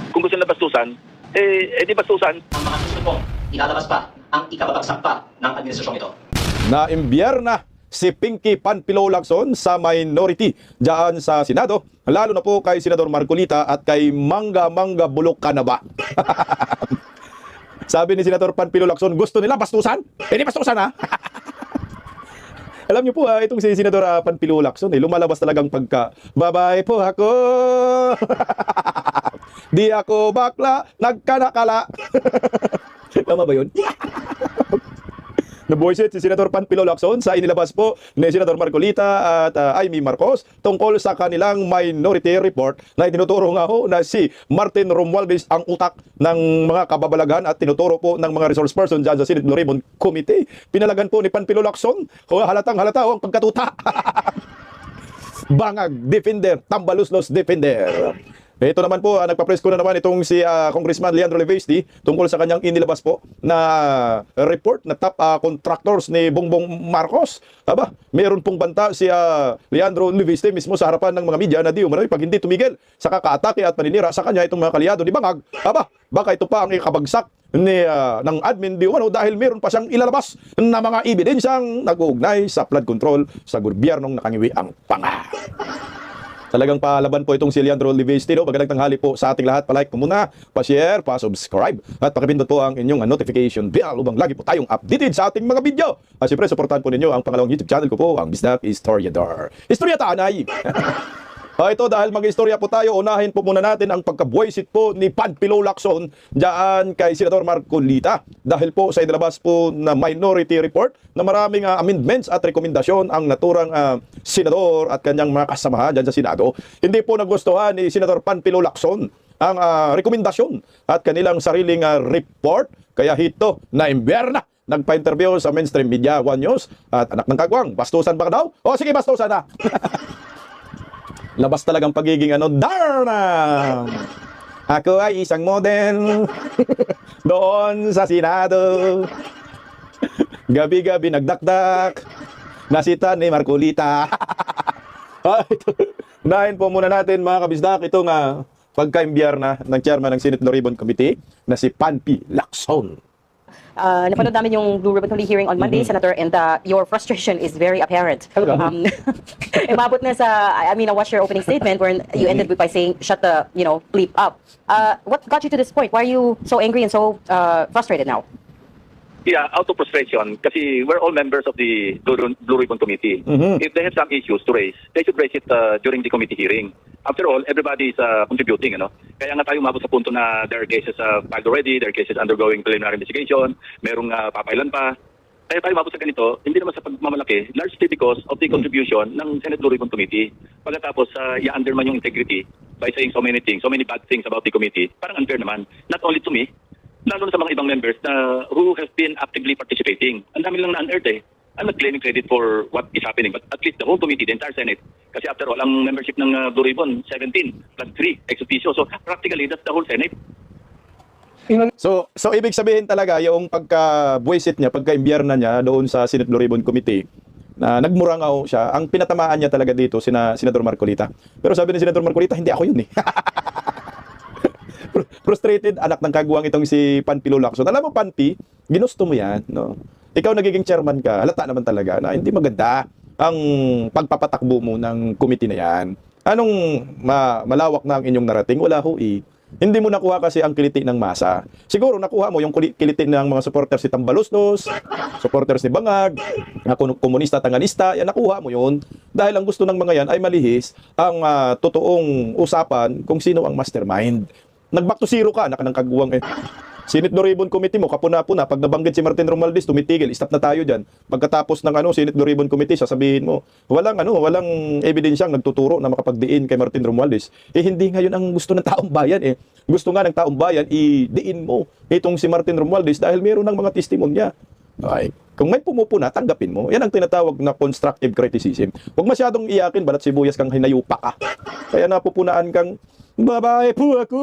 Kung gusto nila bastusan, di bastusan. Ang mga gusto pong ilalabas pa ang ikababagsak pa ng administrasyong ito. Na-imbierna si Pinky Panfilo Lacson sa minority diyan sa Senado, lalo na po kay Senador Marcolita at kay Mangga Bulok ka na ba? Sabi ni Senador Panfilo Lacson, gusto nila bastusan? Di bastusan ha? Alam niyo po itong si Senador Panfilo Lacson, lumalabas talagang pagka, babae po ako. Di ako bakla, nagkanakala. Tama ba yun? Nabuwisit si Senator Panfilo Lacson sa inilabas po ni Senador Marcolita at Amy Marcos tungkol sa kanilang minority report na itinuturo nga ho na si Martin Romualdez ang utak ng mga kababalaghan at tinuturo po ng mga resource person dyan sa Senate Blue Ribbon Committee. Pinalagan po ni Panfilo Lacson, halatang halata ang pagkatuta. Bangag defender, tambaluslos defender. Ito naman po, nagpa-press ko na naman itong si Congressman Leandro Levesty tungkol sa kanyang inilabas po na report na top contractors ni Bongbong Marcos. Aba, meron pong banta si Leandro Levesty mismo sa harapan ng mga media na di umano'y pag hindi tumigil sa kakaatake at paninira sa kanya itong mga kalyado ni Bangag. Aba, baka ito pa ang ikabagsak ng admin di umano dahil meron pa siyang ilalabas na mga ebidensyang nag-uugnay sa flood control sa gobyernong nakangiwi ang panga. Talagang palaban po itong si Leandro Levesty. Magandang tanghali po sa ating lahat. Pa-like po muna, pa-share, pa-subscribe at pakipindot po ang inyong notification bell upang lagi po tayong updated sa ating mga video. At siyempre, supportahan po ninyo ang pangalawang YouTube channel ko po, ang Bisdak Historiador. Istorya tanay! Ito dahil mag-istorya po tayo, unahin po muna natin ang pagkabuwisit po ni Panfilo Lacson diyan kay Senador Marcolita. Dahil po sa inilabas po na minority report na maraming amendments at rekomendasyon ang naturang senador at kanyang mga kasamahan diyan sa Senado. Hindi po nagustuhan ni Senador Panfilo Lacson ang rekomendasyon at kanilang sariling report. Kaya hito na imbierna. Nagpa-interview sa mainstream media, One News. At anak ng kagwang, bastusan ba ka daw? O sige, bastusan na! Labas talagang pagiging Darna! Ako ay isang model doon sa Senado. Gabi-gabi nagdakdak. Nasita ni Marcolita. Unahin po muna natin mga kabisdak itong pagka-imbierna ng chairman ng Senate Blue Ribbon Committee na si Panfilo Lacson. Napanood namin yung Blue Ribbon Committee hearing on Monday, Senator, and your frustration is very apparent. Umabot na sa, I watched your opening statement where you ended by saying, shut the, bleep up. What got you to this point? Why are you so angry and so frustrated now? Yeah, out of frustration, kasi we're all members of the Blue Ribbon Committee. If they have some issues to raise, they should raise it during the committee hearing. After all, everybody is contributing, Kaya nga tayo umabot sa punto na there are cases filed already, there are cases undergoing preliminary investigation, merong papailan pa. Kaya tayo umabot sa ganito, hindi naman sa pagmamalaki, largely because of the contribution ng Senate Blue Ribbon Committee. Pagkatapos, i-undermine yung integrity by saying so many things, so many bad things about the committee, parang unfair naman. Not only to me, lalo na sa mga ibang members na who have been actively participating. Ang dami lang na-unearthed eh. I'm not claiming credit for what is happening, but at least the whole committee, the entire Senate. Kasi after all, ang membership ng Blue Ribbon, 17 plus 3 ex officio. So practically, that's the whole Senate. So ibig sabihin talaga yung pagka-buwisit niya, pagka-imbierna niya doon sa Senate Blue Ribbon Committee, na nagmurangaw siya, ang pinatamaan niya talaga dito, Senador Marcolita. Pero sabi ni Senador Marcolita, hindi ako yun eh. Frustrated anak ng kagwang itong si Panfilo Lacson. Alam mo, Panpi, ginusto mo yan, no? Ikaw nagiging chairman ka, halata naman talaga na hindi maganda ang pagpapatakbo mo ng committee na yan. Anong malawak na ang inyong narating? Wala ho eh. Hindi mo nakuha kasi ang kiliti ng masa. Siguro nakuha mo yung kiliti ng mga supporters ni Tambaluslos, supporters ni Bangag, komunista, tanganista, yan nakuha mo yun. Dahil ang gusto ng mga yan ay malihis ang totoong usapan kung sino ang mastermind. Nag-back to zero ka, anak ng kagwang eh. Senate Blue Ribbon Committee mo, kapuna-puna, pag nabanggit si Martin Romualdez, tumitigil, stop na tayo dyan. Pagkatapos ng Senate Blue Ribbon Committee, sasabihin mo, walang ebidensyang nagtuturo na makapagdiin kay Martin Romualdez. Hindi ngayon ang gusto ng taong bayan eh. Gusto nga ng taong bayan, idiin mo itong si Martin Romualdez dahil meron ng mga testimonya. Okay. Kung may pumupuna, tanggapin mo. Yan ang tinatawag na constructive criticism. Huwag masyadong iyakin, balat sibuyas kang hinayupa ka. Kaya napupunaan kang, babae po ako.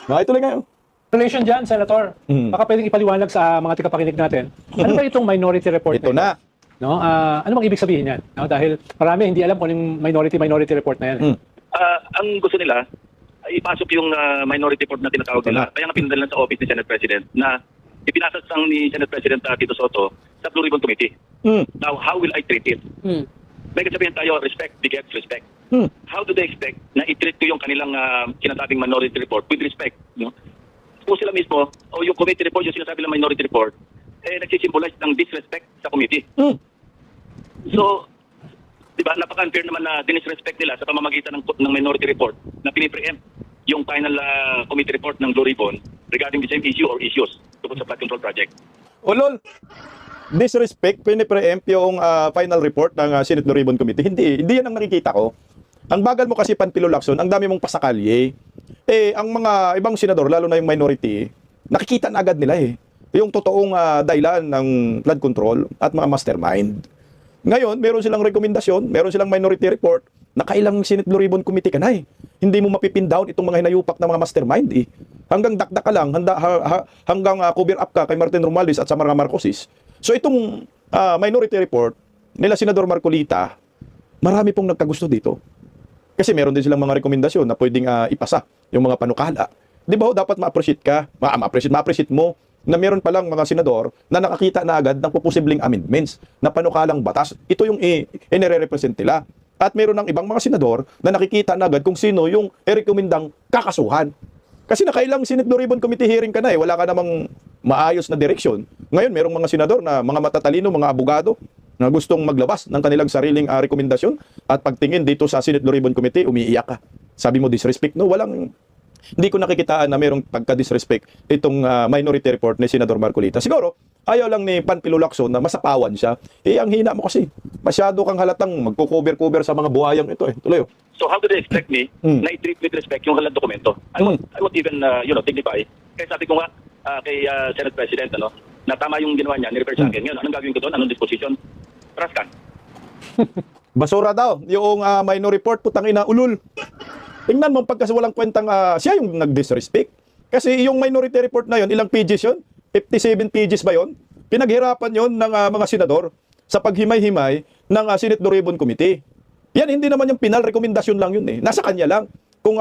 Ituloy ngayon. Relation dyan, Senator. Baka pwedeng ipaliwanag sa mga tika-pakinig natin. Ano ba itong minority report? Ito na. No? Ano bang ibig sabihin yan? No? Dahil marami hindi alam kung yung minority report na yan. Ang gusto nila, ipasok yung minority report na tinatawag nila. Kaya nga pinadala sa office ni Senate President na ipinasa sang ni Senate President Tito Soto sa Blue Ribbon Committee. Now, how will I treat it? May sabihin tayo, respect begets respect. How do they expect na i-treat ko yung kanilang sinasabing minority report with respect? No? Kung sila mismo, o yung committee report, yung sinasabi ng minority report, nagsisimbolize ng disrespect sa committee. So, di ba, napaka-unfair naman na dinisrespect nila sa pamamagitan ng minority report na pinipreempt yung final committee report ng Blue Ribbon regarding the same issue or issues tungkol sa flood control project. Ulol, disrespect, pinipreempt yung final report ng Senate Blue Ribbon Committee. Hindi yan ang nakikita ko. Ang bagal mo kasi, Panfilo Lacson, ang dami mong pasakalye. Ang mga ibang senador, lalo na yung minority, nakikita na agad nila yung totoong dahilan ng flood control at mga mastermind. Ngayon, meron silang rekomendasyon, meron silang minority report, na kailang Senate Blue Ribbon Committee ka na Hindi mo mapipin down itong mga hinayupak na mga mastermind Hanggang dakdak ka lang, hanggang cover up ka kay Martin Romualdez at sa mga Marcoses. So itong minority report nila Senador Marcolita, marami pong nagkagusto dito. Kasi meron din silang mga rekomendasyon na pwedeng ipasa yung mga panukala. Di ba dapat ma-appreciate ka, ma-appreciate mo na meron palang mga senador na nakakita na agad ng posibleng amendments na panukalang batas. Ito yung inire-represent nila. At meron ng ibang mga senador na nakikita na agad kung sino yung rekomendang kakasuhan. Kasi nakailang Senate Blue Ribbon Committee hearing ka na wala ka namang maayos na direksyon. Ngayon, merong mga senador na mga matatalino, mga abogado, na gustong maglabas ng kanilang sariling rekomendasyon at pagtingin dito sa Senate Blue Ribbon Committee, umiiyak ka. Sabi mo, disrespect. No, hindi ko nakikitaan na merong pagka-disrespect itong minority report ni Senador Marcolita. Siguro, ayaw lang ni Panfilo Lacson na masapawan siya. Ang hina mo kasi. Masyado kang halatang magko-cover-cover sa mga buhayang ito. Tuloy. So how do they expect me na i-treat with respect yung halang dokumento? I won't even, dignify. Kaya sabi ko nga kay Senate President, na tama yung ginawa niya, ni-refer sa akin. Ngayon, anong gagawin ko doon? Anong disposition? Traskan. Basura daw. Yung minor report, putang ina, ulul. Tingnan mo pagkas walang kwentang siya yung nag-disrespect. Kasi yung minority report na yon, ilang pages yun? 57 pages ba yon? Pinaghirapan yon ng mga senador sa paghimay-himay ng Senate Blue Ribbon Committee. Yan, hindi naman yung pinal rekomendasyon lang yun Nasa kanya lang kung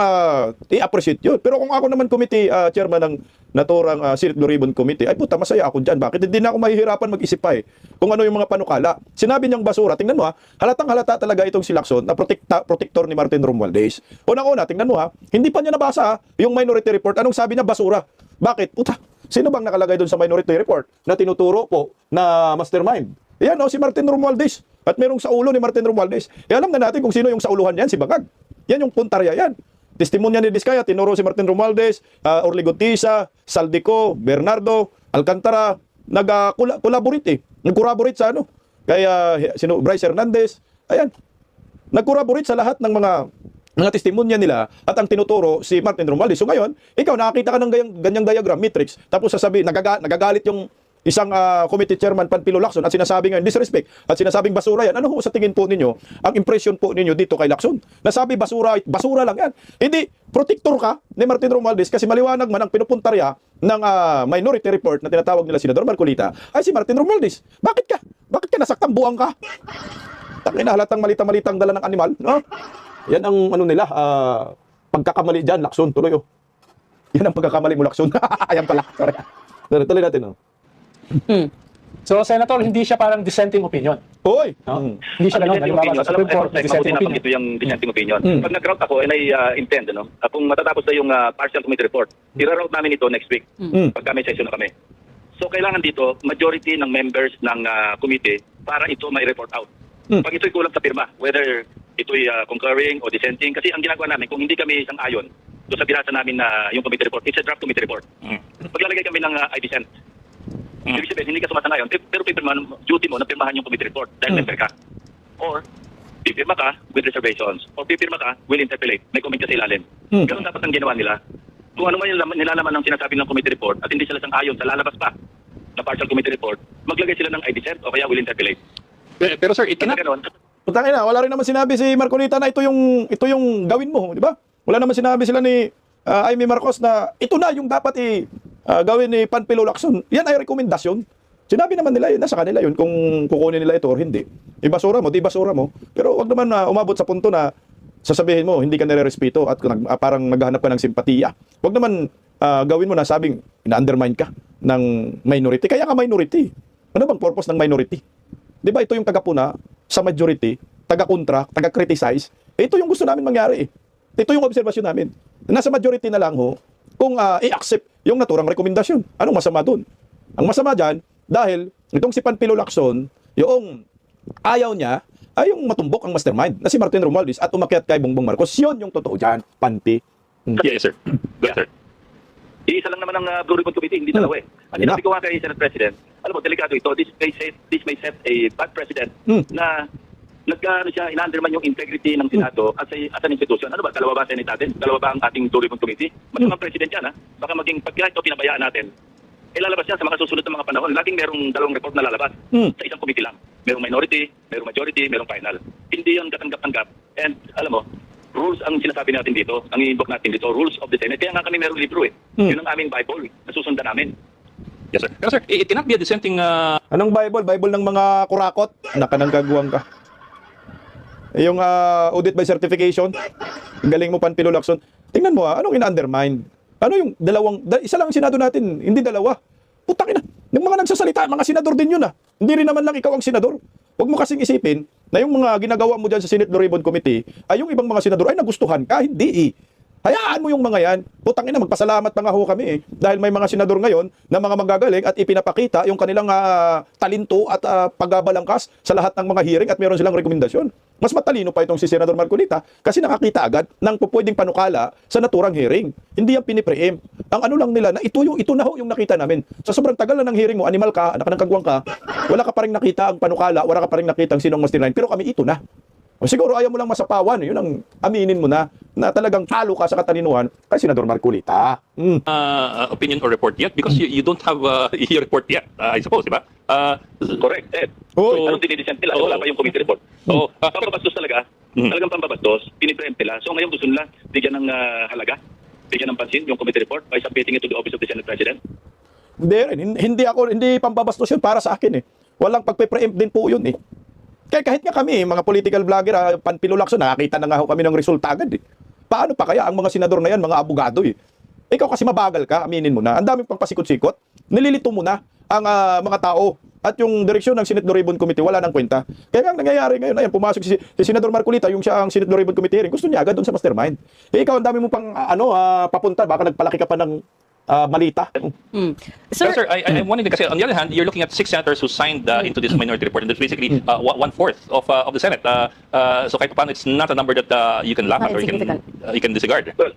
i-appreciate yun. Pero kung ako naman committee chairman ng naturang Senate Blue Ribbon Committee, ay puta, masaya ako dyan. Bakit? Hindi na ako mahihirapan mag-isip pa kung ano yung mga panukala. Sinabi niyang basura. Tingnan mo halatang halata talaga itong si Lacson na protector ni Martin Romualdez. Unang-una, tingnan mo hindi pa niya nabasa yung minority report. Anong sabi niya? Basura. Bakit? Puta, sino bang nakalagay doon sa minority report na tinuturo po na mastermind? Yan si Martin Romualdez. At merong sa ulo ni Martin Romualdez. Alam na natin kung sino yung sa uluhan yan, si Bangag. Yan yung puntarya yan. Testimonya ni Diskaya, tinuro si Martin Romualdez, Orligotisa, Saldico, Bernardo, Alcantara, nag-collaborate Nag-corroborate sa Kaya Bryce Hernandez, ayan. Nag-corroborate sa lahat ng mga testimonya nila at ang tinuturo si Martin Romualdez. So ngayon, ikaw nakakita ka ng ganyang diagram, matrix, tapos sasabi, nagagalit yung isang committee chairman Panfilo Lacson at sinasabi ngayon disrespect at sinasabing basura yan. Ano sa tingin po ninyo ang impression po ninyo dito kay Lacson? Nasabi basura lang yan. Hindi, protector ka ni Martin Romualdez kasi maliwanag man ang pinupuntarya ng minority report na tinatawag nila Senador Marcolita ay si Martin Romualdez. Bakit ka nasaktang buwang ka? Tangina, halatang malita-malitang dala ng animal, no? Yan ang nila, pagkakamali dyan, Lacson, tuloy Yan ang pagkakamali mo, Lacson. Ayan pala, sorry. Tuloy natin, So, Senator, hindi siya parang dissenting opinion. Hoy! Hindi siya dissenting opinion. sa Supreme Court, dissenting Mabuti opinion. ito yung dissenting opinion. Pag nag-route ako, and I intend, kung matatapos na yung partial committee report, i-route namin ito next week, pagka may session na kami. So, kailangan dito, majority ng members ng committee para ito may report out. Pag ito'y kulang sa pirma, whether ito'y concurring o dissenting, kasi ang ginagawa namin, kung hindi kami isang ayon, doon sa binasa namin na yung committee report, it's a draft committee report. Paglalagay kami ng I dissent. Ibig sabihin, hindi ka sumasang-ayon, pero duty mo na pirmahan yung committee report dahil member ka. Or, pipirma ka with reservations. Or pipirma ka, will interpolate. May comment ka sa ilalim. Ganun dapat ang ginawa nila. Kung ano man yung nilalaman ng sinasabi ng committee report at hindi sila sang-ayon sa lalabas pa na partial committee report, maglagay sila ng I dissent o kaya will interpolate. Pero sir, it cannot... Putang ina, wala rin naman sinabi si Marcolita na ito yung gawin mo, di ba? Wala naman sinabi sila ni Amy Marcos na ito na yung dapat gawin ni Panfilo Lacson. Yan ay rekomendasyon. Sinabi naman nila yun, nasa kanila yun kung kukunin nila ito or hindi. Ibasura mo, di basura mo. Pero wag naman umabot sa punto na sasabihin mo, hindi ka nire-respeto at parang naghahanap ka ng simpatiya. Huwag naman gawin mo na sabing ina-undermine ka ng minority. Kaya ka minority. Ano bang purpose ng minority? Di ba ito yung taga-puna sa majority, taga-kontra, taga-criticize? Ito yung gusto namin mangyari. Ito yung obserbasyon namin. Nasa majority na lang ho, kung i-accept yung naturang rekomendasyon. Anong masama dun? Ang masama dyan, dahil itong si Panfilo Lacson, yung ayaw niya, ay yung matumbok ang mastermind na si Martin Romualdez at umakyat kay Bongbong Marcos. Yun yung totoo dyan, Panti. Yes, sir. Good, sir. Iisa lang naman ang Blue Ribbon Committee, hindi dalawa eh. Ang sinabi ko nga kay Senate President, alam mo, delikado ito. This may set a bad precedent na ina-undermine yung integrity ng Senado as an institution. Ano ba? Dalawa ba Senate natin? Dalawa ba ang ating Blue Ribbon Committee? Masamang President yan, ha? Baka maging pagka ito pinabayaan natin, ilalabas yan sa mga susunod na mga panahon. Laging merong dalawang report na lalabas sa isang committee lang. Merong minority, merong majority, merong final. Hindi yan katanggap-tanggap. And alam mo, rules ang sinasabi natin dito, ang i-invoke natin dito, rules of the Senate. Kaya nga kami merong libro eh. Yun ang aming Bible na susundan namin. Yes, sir. Pero sir, it cannot be a dissenting Anong Bible? Bible ng mga kurakot? Nakananggaguang ka. Yung audit by certification, galing mo Panfilo Lacson. Tingnan mo anong ina-undermine? Ano yung isa lang ang Senado natin, hindi dalawa. Putang ina. Yung mga nagsasalita, mga senador din yun Hindi rin naman lang ikaw ang senador. Huwag mo kasing isipin na yung mga ginagawa mo dyan sa Senate Blue Ribbon Committee ay yung ibang mga senador ay nagustuhan ka. Hindi Hayaan mo yung mga yan. Putang ina, magpasalamat pa nga ho kami dahil may mga senador ngayon na mga magagaling at ipinapakita yung kanilang talento at pagbabalangkas sa lahat ng mga hearing at meron silang rekomendasyon. Mas matalino pa itong si Senador Marcolita kasi nakakita agad ng pupwedeng panukala sa naturang hearing. Hindi yan pinipreempt. Ang ano lang nila na ito na ho yung nakita namin. Sa sobrang tagal na ng hearing mo, animal ka, anak ng kagwang ka, wala ka pa rin nakita ang panukala, wala ka pa rin nakita ang sinong mastermind, pero kami ito na. O siguro ayaw mo lang masapawan, yun ang aminin mo na talagang talo ka sa katalinuhan kay Senador Marcolita. opinion or report yet because you don't have your report yet, I suppose, di ba? Correct, Ed. Oo. Anong dinidescent nila? Wala pa yung committee report. So, pambabastos talaga. Talagang pambabastos. Pinipreempt nila. So, ngayon gusto nila bigyan ng halaga, bigyan ng pansin yung committee report by submitting it to the Office of the Senate President. Hindi pambabastos yun para sa akin eh. Walang pagpe-preempt din po yun eh. Kaya kahit nga kami, mga political vlogger, Panfilo Lacson, nakakita na nga ho kami ng resulta agad eh. Paano pa kaya ang mga senador na yan, mga abogado eh? Ikaw kasi mabagal ka, aminin mo na. Ang daming pang pasikot-sikot. Nililito mo na ang mga tao. At yung direksyon ng Senate Blue Ribbon Committee, wala nang kwenta. Kaya nga nangyayari ngayon, ayan, pumasok si Senador Marcolita, yung siya ang Senate Blue Ribbon Committee hearing, gusto niya agad doon sa mastermind. Ikaw, ang dami mo pang papunta, baka nagpalaki ka pa ng balita. Sir, I'm wondering kasi on the other hand, you're looking at 6 senators who signed into this minority report, and that's basically 1/4 of the Senate. So kahit paano, it's not a number that you can laugh at or you can disregard. Well,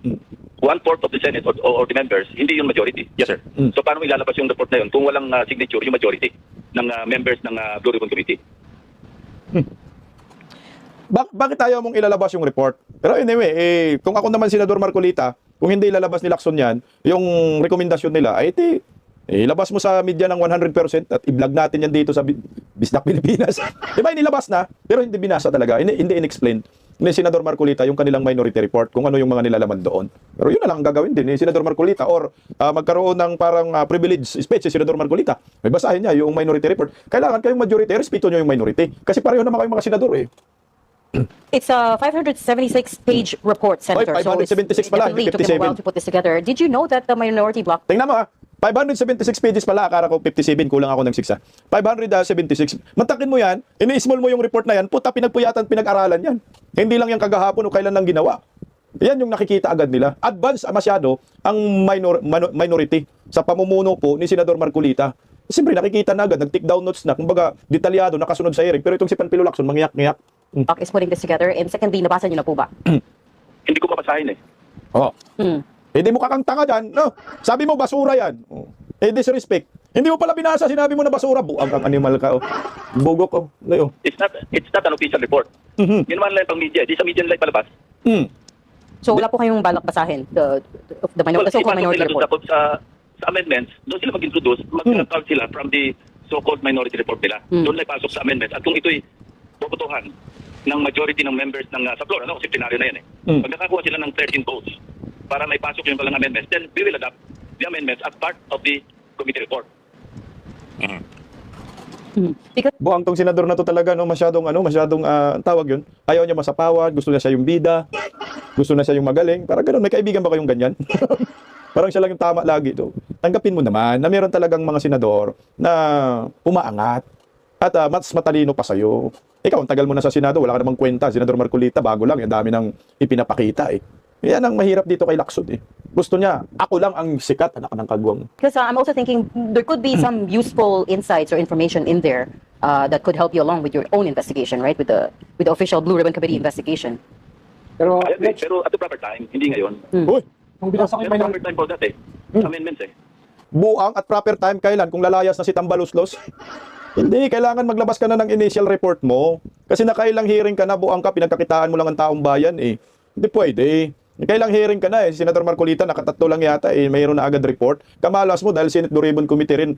1/4 of the Senate or the members, hindi yung majority. Yes, sir. So paano ilalabas yung report na yun kung walang signature yung majority ng members ng Blue Ribbon Committee? Bakit tayo mong ilalabas yung report? Pero anyway, kung ako naman Senador Marcolita, kung hindi ilalabas ni Lacson yan, yung rekomendasyon nila, ay ilabas mo sa media ng 100% at i-vlog natin yan dito sa Bisdak Pilipinas. Diba, inilabas na, pero hindi binasa talaga, hindi in-explain ni Senador Marcolita yung kanilang minority report, kung ano yung mga nilalaman doon. Pero yun na lang ang gagawin din ni Senador Marcolita or magkaroon ng parang privilege speech si Senador Marcolita. May basahin niya yung minority report. Kailangan kayong majority, respeto nyo yung minority. Kasi pareho naman kayong mga senador eh. It's a 576-page report, Senator. Oy, 576 pala, definitely took them a while to put this together. Did you know that the minority bloc... Tingnan mo 576 pages pala, akala ko 57, kulang ako ng 6 576. Mantakin mo yan, ini-small mo yung report na yan, puta, pinagpuyatan, pinag-aralan yan. Hindi lang yung kagahapon o kailan lang ginawa. Yan yung nakikita agad nila. Advance masyado ang minority sa pamumuno po ni Senador Marcolita. Siyempre, nakikita na agad, nag-take down notes na, kumbaga, detalyado, nakasunod sa hearing. Pero itong si Panfilo Lacson, mangyak-ngyak. bloc is putting this together? And secondly, nabasa niyo na po ba? Hindi ko papasahin eh. Oh. Hindi mo kakantanga dyan. No? Sabi mo, basura yan. Disrespect. Hindi mo pala binasa, sinabi mo na basura. Buang kang animal ka. Bugok. It's not an official report. Yun naman lang pang media. Di sa media nila ipalabas. So wala po kayong balak basahin the so-called minority report? Sa amendments, doon sila mag-introduce, mag-count sila from the so-called minority report nila. Doon na ipasok sa amendments. At kung ito'y bobotohan ng majority ng members ng sa floor, kasi plenaryo na yan eh. Pag nakakuha sila ng 13 votes para naipasok yung palang amendments, then we will adopt the amendments as part of the committee report. Because Buang tong senador na to talaga, no, masyadong ang tawag yun. Ayaw niya masapawad, gusto niya siya yung bida, gusto na siya yung magaling. Parang ganun, may kaibigan ba kayong ganyan? Parang siya lang yung tama lagi to. Tanggapin mo naman na meron talagang mga senador na umaangat at mas matalino pa sa'yo. Ikaw, ang tagal mo na sa Senado, wala ka namang kwenta. Senador Marcolita, bago lang, ang dami ng ipinapakita eh. Yan ang mahirap dito kay Lacson eh. Gusto niya, ako lang ang sikat, anak ng kagwang. Because I'm also thinking there could be some useful insights or information in there that could help you along with your own investigation, right? With the official Blue Ribbon Committee investigation. Pero, I agree, pero at the proper time, hindi ngayon. Uy, kung binasa ko yung Pero minority, proper time for that eh. Amendments eh. buang at proper time, kailan? Kung lalayas na si Tambaluslos? Hindi, kailangan maglabas ka na ng initial report mo. Kasi nakailang hearing ka na, buang ka, pinagkakitaan mo lang ang taong bayan eh. Hindi pwede. Kailang hearing ka na eh. Senador Marcolita, nakatatlo lang yata eh. Mayroon na agad report. Kamalas mo dahil Senate Blue Ribbon Committee rin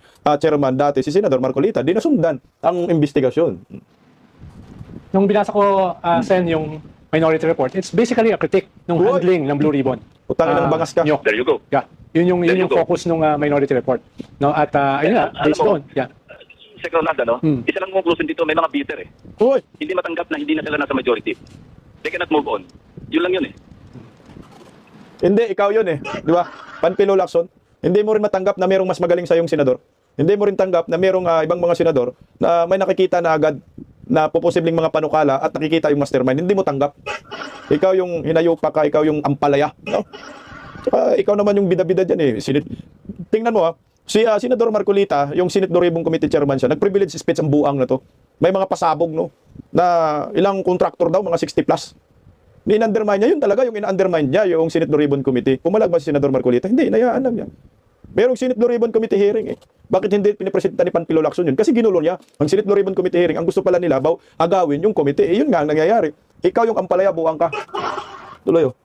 chairman dati si Senador Marcolita. Di nasundan ang investigasyon. nung binasa ko, Sen, yung minority report, it's basically a critique ng Uy! handling ng Blue Ribbon. Utang ng bangas ka. nyo. There you go. Yeah. Yun There yung you go. focus ng minority report. No? At ayun nga, Alam based mo, doon. Yeah. Second Ronaldo, no? Isa lang conclusion dito, may mga bitter eh. Uy, Hindi matanggap na hindi na sila nasa majority. They cannot move on. Yun lang yun eh. hindi, ikaw yun eh. Di ba? Panpilo Lacson. Hindi mo rin matanggap na mayroong mas magaling sa yung senador. Hindi mo rin tanggap na mayroong ibang mga senador na may nakikita na agad na puposibleng mga panukala at nakikita yung mastermind. Hindi mo tanggap. Ikaw yung hinayupa ka, ikaw yung ampalaya. No? Tsaka ikaw naman yung bida-bida dyan eh. Tingnan mo si Senador Marcolita, yung Senate Blue Ribbon Committee chairman siya, nag-privilege speech ang buang na to. May mga pasabog, no? Na ilang contractor daw, mga 60 plus. Ni-undermine niya, yun talaga yung in-undermine niya, yung Senate Blue Ribbon Committee. Pumalag ba si Senador Marcolita? Hindi, inayaan lang niya. Merong Senate Blue Ribbon Committee hearing eh. Bakit hindi pinipresenta ni Panpilo Lacson yun? Kasi ginulo niya ang Senate Blue Ribbon Committee hearing. Ang gusto pala nila, agawin yung committee. Eh, yun nga ang nangyayari. Ikaw yung ampalaya, buang ka. Tuloy oh.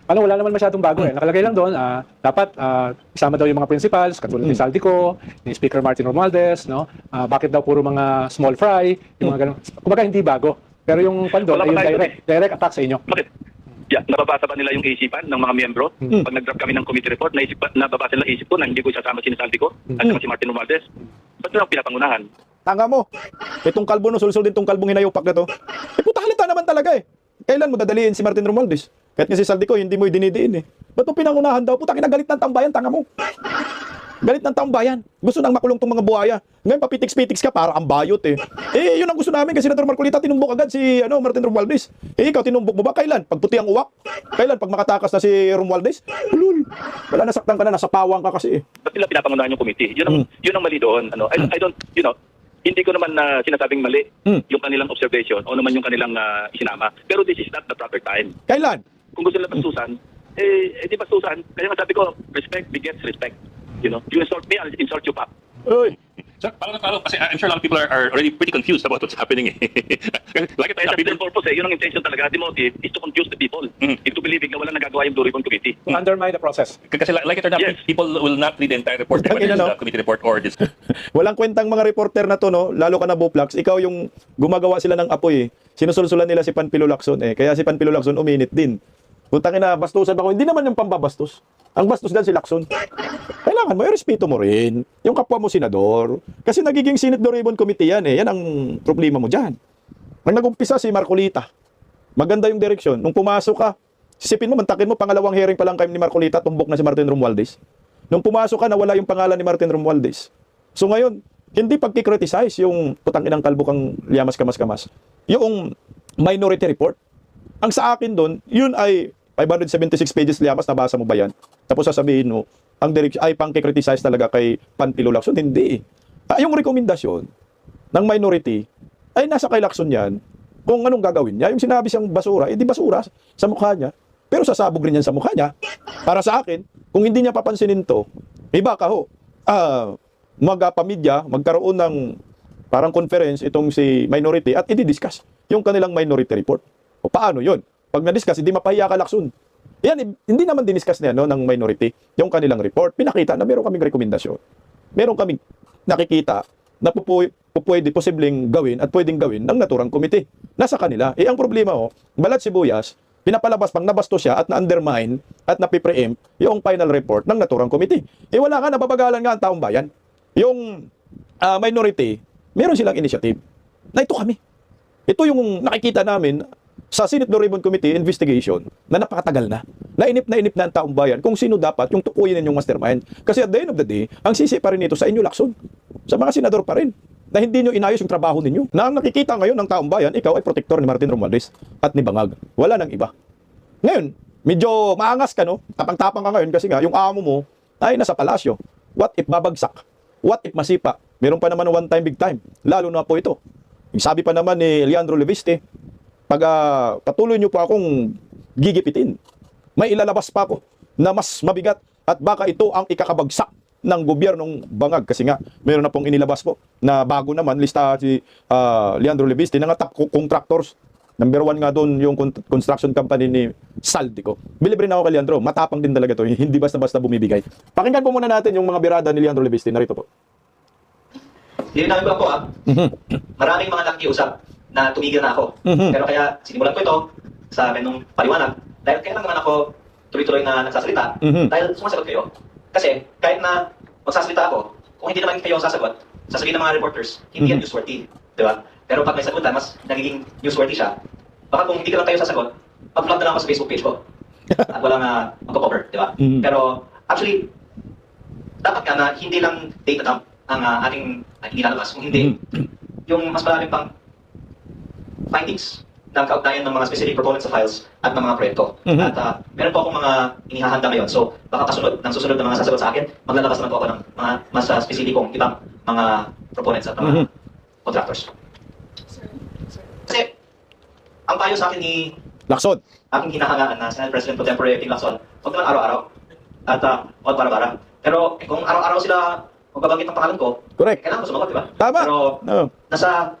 Ano, wala naman masyadong bago eh. Nakalagay lang doon, dapat isama daw yung mga principals, katulad ni Saldico, ni Speaker Martin Romualdez, no? Bakit daw puro mga small fry, yung mga ganun. Kumbaga hindi bago. Pero yung pan doon Wala ay yung pa tayo direct attack sa inyo. Bakit? Yeah, nababasa ba nila yung isipan ng mga miyembro? Pag nag-drop kami ng committee report, nababasa nila isip ko na hindi ko isasama si Saldico at saka si Martin Romualdez. Ba't nila pinapangunahan? Tanga mo. Itong kalbo no, sulsul din tong kalbong hinayupak na to. Eh puta halata naman talaga eh. Kailan mo dadaliin si Martin Romualdez? Kahit nga si Saldico, hindi mo idinidiin eh. Ba't mo pinangunahan daw? Puta kinagalit ng tambayan, tanga mo. Galit ng taong bayan. Gusto nang makulong tong mga buhaya. Ngayon papitiks-pitiks ka para ang bayot eh. Eh, yun ang gusto namin kasi Senador Marcolita tinumbok agad si Martin Romualdez. Eh, ikaw tinumbok mo ba? Kailan? Pag puti ang uwak? Kailan? Pag makatakas na si Romualdez? Ulul. Wala, nasaktan ka na, nasa pawang ka kasi eh. Ba't nila pinapangunahan yung committee? Yun ang mali doon. I don't, hindi ko naman sinasabing mali yung kanilang observation o naman yung kanilang isinama. Pero this is not the proper time. Kailan? Kung gusto nila bastusan, di bastusan. Kaya nga sabi ko, respect begets respect. You insult me, I'll insult you back. Uy. Sir, parang kasi I'm sure a lot of people are already pretty confused about what's happening. Like Kaya sa hidden purpose yun ang intention talaga. The motive is to confuse the people into believing na wala nagagawa yung Blue Ribbon Committee. To undermine the process. Kasi like it or not, Yes. people will not read the entire report, whether it's the committee report or this. Walang kwentang mga reporter na to, no? Lalo ka na Buplax. Ikaw yung gumagawa sila ng apoy eh. Sinusulsulan nila si Panpilo Lacson eh. Kaya si Panpilo Lacson uminit din. Putangin na, bastusan ako. Hindi naman yung pambabastos. Ang bastos dyan si Lacson. Kailangan mo, respeto mo rin. Yung kapwa mo senador. Kasi nagiging Senate Blue Ribbon Committee yan eh. Yan ang problema mo dyan. Nang nag-umpisa si Marcolita, maganda yung direksyon. Nung pumasok ka, sisipin mo, mantakin mo, pangalawang hearing pa lang kayo ni Marcolita, tumbok na si Martin Romualdez. Nung pumasok ka, nawala yung pangalan ni Martin Romualdez. So ngayon, hindi pagkikriticize yung putangin ng kalbo kang liyamas kamas-kamas. Yung minority report. Ang sa akin doon, yun ay 576 pages liyamas, nabasa mo ba yan? Tapos sasabihin mo, ang direction ay pangkikriticize talaga kay Panpilo Lacson. Hindi. Yung rekomendasyon ng minority ay nasa kay Lacson yan kung anong gagawin niya. Yung sinabi siyang basura, di basura sa mukha niya. Pero sasabog rin yan sa mukha niya. Para sa akin, kung hindi niya papansinin to, iba ka ho. Magpamidya, magkaroon ng parang conference itong si minority at i-discuss yung kanilang minority report. O paano yun? Pag na-discuss, hindi mapahiya ka Lacson. Yan, hindi naman diniscuss niya ng minority yung kanilang report. Pinakita na meron kaming rekomendasyon. Meron kaming nakikita na pwede posibleng gawin at pwedeng gawin ng naturang komite. Nasa kanila. Ang problema balat sibuyas, pinapalabas pang nabasto siya at na-undermine at napipreempt yung final report ng naturang komite. Wala nga, nababagalan nga ang taong bayan. Yung minority, meron silang initiative na ito kami. Ito yung nakikita namin sa Senate Blue Ribbon Committee investigation na napakatagal na. Nainip na ang taong bayan kung sino dapat yung tukuyin ninyong mastermind. Kasi at the end of the day, ang sisi pa rin ito sa inyo, Lacson. Sa mga senador pa rin. Na hindi nyo inayos yung trabaho ninyo. Na ang nakikita ngayon ng taong bayan, ikaw ay protector ni Martin Romualdez at ni Bangag. Wala nang iba. Ngayon, medyo maangas ka, no? Tapang-tapang ka ngayon kasi nga, yung amo mo ay nasa palasyo. What if babagsak? What if masipa? Meron pa naman one time, big time. Lalo na po ito. Yung sabi pa naman ni Leandro Leviste, pag patuloy nyo pa akong gigipitin, may ilalabas pa ako na mas mabigat at baka ito ang ikakabagsak ng gobyernong Bangag. Kasi nga, meron na pong inilabas po na bago naman, lista si Leandro Leviste ng top contractors. Number 1 nga doon yung construction company ni Saldico. Bilib rin ako kay Leandro, matapang din talaga to, hindi basta-basta bumibigay. Pakinggan po muna natin yung mga birada ni Leandro Leviste. Narito po. Hininamin ko lang po maraming mga nakikiusap na tumigil na ako. Pero kaya sinimulan ko ito sa akin nung paliwanag dahil kaya lang naman ako tuloy-tuloy na nagsasalita dahil sumasagot kayo. Kasi kahit na magsasalita ako, kung hindi naman kayo ang sasagot, sasabihin ng mga reporters, hindi yan newsworthy. Di ba? Pero pag may sagutan, mas nagiging newsworthy siya. Baka kung hindi ka lang kayo sasagot, upload na lang ako sa Facebook page ko. At walang magko-cover, di ba? Pero actually, dapat nga na hindi lang data dump ang ating inilalabas. Kung hindi, yung mas maraming pang findings ng kaugnayan ng mga specific proponents sa files at ng mga proyekto. At meron po akong mga inihahanda ngayon. So, baka susunod na mga sasagot sa akin, maglalabas naman po ako ng mga mas spesipikong ibang mga proponents at mga contractors. Kasi, ang payo sa akin ni Lacson. aking hinahangaan na Senate President Pro Tempore Ping Lacson, huwag naman araw-araw at huwag bara-bara. Pero kung araw-araw sila magbabanggit ng pangalan ko, Correct. kailangan ko sumagot, di ba? Tama. Pero No. nasa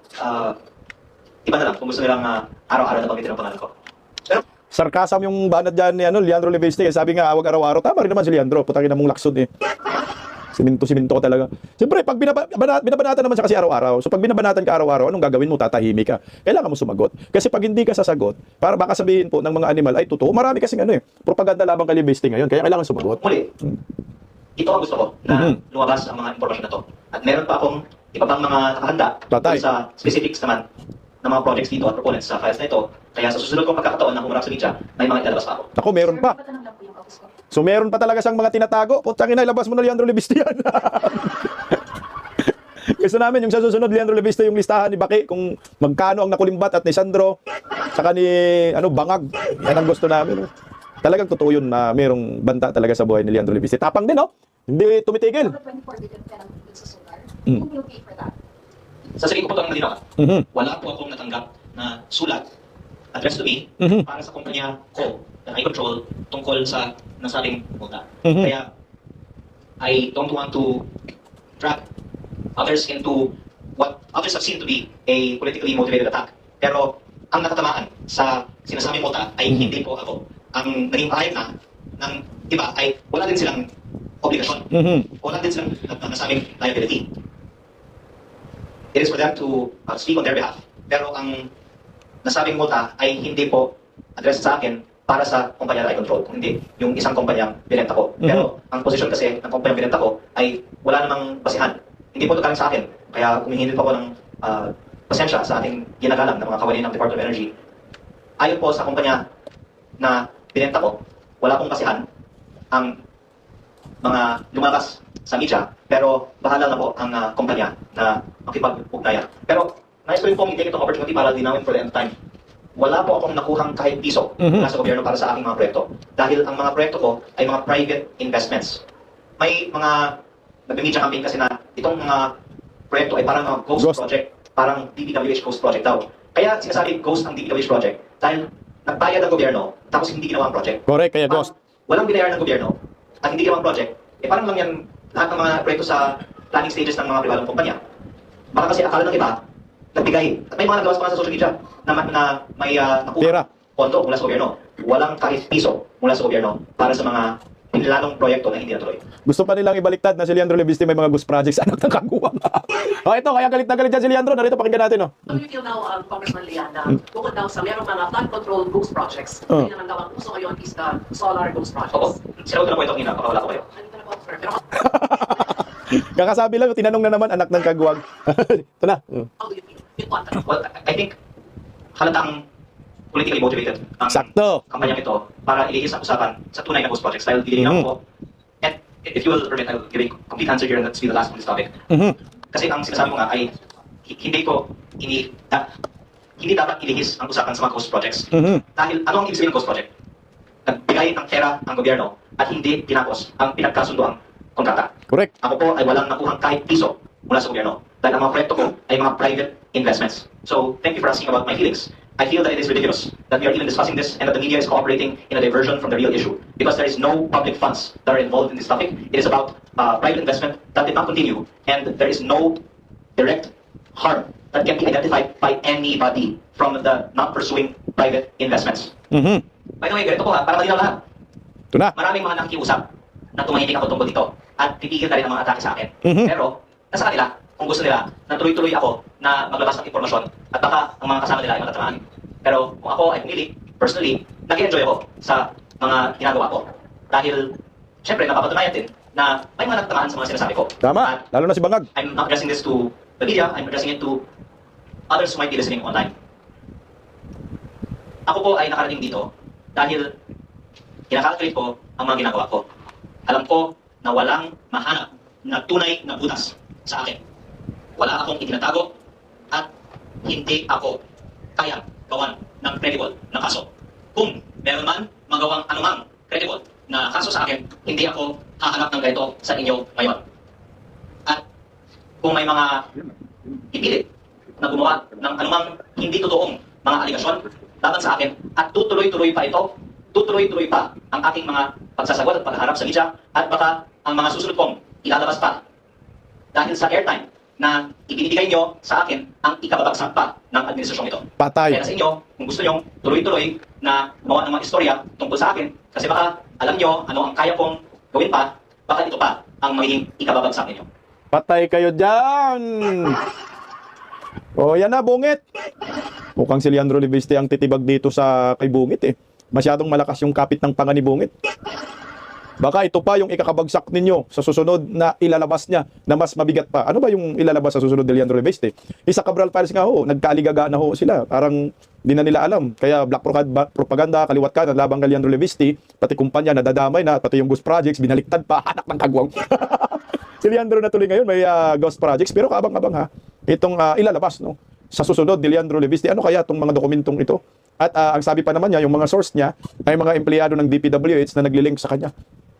iba na lang kung gusto nilang araw-araw na banggitin ang pangalan ko. Pero Sarkasam yung banat dyan ni Leandro Leviste. Sabi nga, wag araw-araw. Tama rin naman si Leandro. Putangin na mong Lacson eh. Siminto ka talaga. Siyempre, pag binabanatan naman siya kasi araw-araw. So pag binabanatan ka araw-araw, anong gagawin mo? Tatahimik ka. Kailangan mo sumagot. Kasi pag hindi ka sasagot, para baka sabihin po ng mga animal, ay totoo. Marami kasing propaganda labang kay Leviste ngayon. Kaya kailangan sumagot. muli, ito ang gusto ko na lumabas ang mga impormasyon na to. At meron pa akong iba pang mga nakahanda Tatay. sa specifics naman ng mga projects dito at proponents sa files na ito. Kaya sa susunod kong pagkakataon na humarap sa media, may mga ilalabas pa ako. Ako, meron pa. So meron pa talaga siyang mga tinatago. Putangin na, ilabas mo na Leandro Leviste yan. Gusto namin yung sa susunod, Leandro Leviste, yung listahan ni Baki, kung magkano ang nakulimbat at ni Sandro, saka ni Bangag. Yan ang gusto namin. Talagang totoo yun na merong banta talaga sa buhay ni Leandro Leviste. Tapang din, no? Hindi tumitigil. 24 billion ka lang dun sa solar. Who will pay for that? Sasabihin ko po ito ng malinaw. Wala po akong natanggap na sulat addressed to me para sa kumpanya ko na I control tungkol sa nasabing multa. Kaya I don't want to drag others into what others have seen to be a politically motivated attack. Pero ang nakatamaan sa sinasabing multa ay hindi po ako. Ang naging pahayag na ng iba ay wala din silang obligasyon. Wala din silang nasabing liability. It is for them to speak on their behalf. Pero ang nasabing multa ay hindi po addressed sa akin para sa kumpanya na I control, kung hindi yung isang kumpanyang binenta ko. Pero ang posisyon kasi ng kumpanyang binenta ko ay wala namang basihan. Hindi po ito galing sa akin. Kaya humihingi po ako ng pasensya sa ating ginagalang ng mga kawani ng Department of Energy. Ayon po sa kumpanya na binenta ko, wala pong basihan ang mga lumakas sa media, pero bahala na po ang kumpanya na makipag-ugnayan. Pero nais ko rin pong i-take itong opportunity para linawin for the end time. Wala po akong nakuhang kahit piso mula sa gobyerno para sa aking mga proyekto. Dahil ang mga proyekto ko ay mga private investments. May mga nag-media campaign kasi na itong mga proyekto ay parang mga ghost project, parang DPWH ghost project daw. Kaya sinasabi ghost ang DPWH project dahil nagbayad ang gobyerno tapos hindi ginawa ang project. Correct, kaya ghost. Walang binayaran ng gobyerno at hindi ginawa ang project, parang lang yan lahat ng mga proyekto sa planning stages ng mga pribadong kumpanya. Baka kasi akala ng iba, nagbigay. At may mga nagawas pa nga sa social media na may nakuha pondo mula sa gobyerno. Walang kahit piso mula sa gobyerno para sa mga pinilanong proyekto na hindi natuloy. Gusto pa nilang ibaliktad na si Leandro Leviste may mga ghost projects anak ng kagawang. Ito, kaya galit na galit dyan si Leandro. Narito, pakinggan natin. So you feel now, Congressman Liana, bukod daw sa merong mga flood control ghost projects, hindi naman daw ang uso ngayon is the solar ghost projects. Oo, sinagot ko na po itong ina, baka wala ko kayo. Ano na po, sir? Pero Kakasabi lang, tinanong na naman anak ng kagwang. Ito na. How do you feel? With what? Well, I think halatang politically motivated ang Sakto. kampanyang ito para ilihis ang usapan sa tunay na ghost projects dahil dilinaw ko. And if you will permit, I will give a complete answer here and let's be the last on this topic. Kasi ang sinasabi ko nga ay hindi dapat ilihis ang usapan sa mga ghost projects. Dahil ano ang ibig sabihin ng ghost project? Nagbigay ng pera ang gobyerno at hindi tinapos ang pinagkasundoang kontrata. Correct. Ako po ay walang nakuhang kahit piso mula sa gobyerno. Dahil ang mga proyekto ko ay mga private investments. So, thank you for asking about my feelings. I feel that it is ridiculous that we are even discussing this and that the media is cooperating in a diversion from the real issue. Because there is no public funds that are involved in this topic. It is about private investment that did not continue. And there is no direct harm that can be identified by anybody from the not pursuing private investments. By the way, ganito po para malinaw lahat. Ito na. Maraming mga nakikiusap na tumahimik ako tungkol dito at titigil na rin ang mga atake sa akin. Pero, nasa kanila, kung gusto nila, na tuloy-tuloy ako na maglabas ng impormasyon at baka ang mga kasama nila ay matatamaan. Pero kung ako ay pumili, personally, nag-enjoy ako sa mga ginagawa ko. Dahil, syempre, napapatunayan din na may mga nagtamaan sa mga sinasabi ko. Tama. At Lalo na si Bangag. I'm not addressing this to the media, I'm addressing it to others who might be listening online. Ako po ay nakarating dito dahil kinakalculate ko ang mga ginagawa ko. Alam ko na walang mahanap na tunay na butas sa akin. Wala akong itinatago at hindi ako kaya gawan ng credible na kaso. Kung meron man magawang anumang credible na kaso sa akin, hindi ako hahanap ng ganito sa inyo ngayon. At kung may mga ipilit na gumawa ng anumang hindi totoong mga aligasyon laban sa akin at tutuloy-tuloy pa ito, tutuloy-tuloy pa ang aking mga pagsasagwat at pagharap sa media at baka ang mga susunod kong ilalabas pa dahil sa airtime na ibinibigay nyo sa akin ang ikababagsak pa ng administrasyong ito. Patay. Kaya sa inyo, kung gusto nyo tuloy-tuloy na gumawa ng mga istorya tungkol sa akin, kasi baka alam nyo ano ang kaya kong gawin pa, baka ito pa ang magiging ikababagsak ninyo. Patay kayo dyan. O, yan na, Bungit. Mukhang si Leandro Leviste ang titibag dito sa kay Bungit eh. Masyadong malakas yung kapit ng panga ni Bungit. Baka ito pa yung ikakabagsak ninyo sa susunod na ilalabas niya na mas mabigat pa. Ano ba yung ilalabas sa susunod ni Leandro Leviste? Isa Cabral Files nga ho, nagkaaligaga na ho sila. Parang di na nila alam. Kaya black propaganda, kaliwat ka, labang kay Leandro Leviste, pati kumpanya nadadamay na, pati yung ghost projects, binaliktad pa, anak ng kagwang. Si Leandro na tuloy ngayon, may ghost projects, pero kaabang-abang ha, itong ilalabas no, sa susunod ni Leandro Leviste. Ano kaya itong mga dokumentong ito? At ang sabi pa naman niya, yung mga source niya ay mga empleyado ng DPWH na naglilink sa kanya.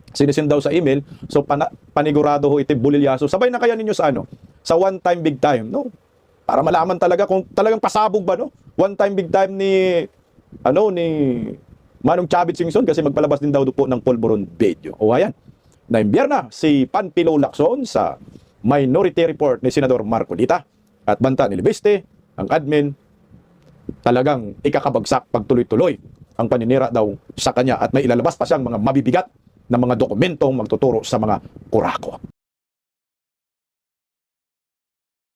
Sinisend daw sa email, so panigurado ho ito bulilyaso. Sabay na kaya ninyo sa ano? Sa one time big time, no? Para malaman talaga kung talagang pasabog ba, no? One time big time ni Manong Chavit Singson kasi magpalabas din daw po ng Polvoron video. O ayan, naimbierna si Panpilo Lacson sa Minority Report ni Senador Marco Lita at banta ni Leviste, ang admin, talagang ikakabagsak pagtuloy-tuloy ang paninira daw sa kanya at may ilalabas pa siyang mga mabibigat na mga dokumentong magtuturo sa mga kurako.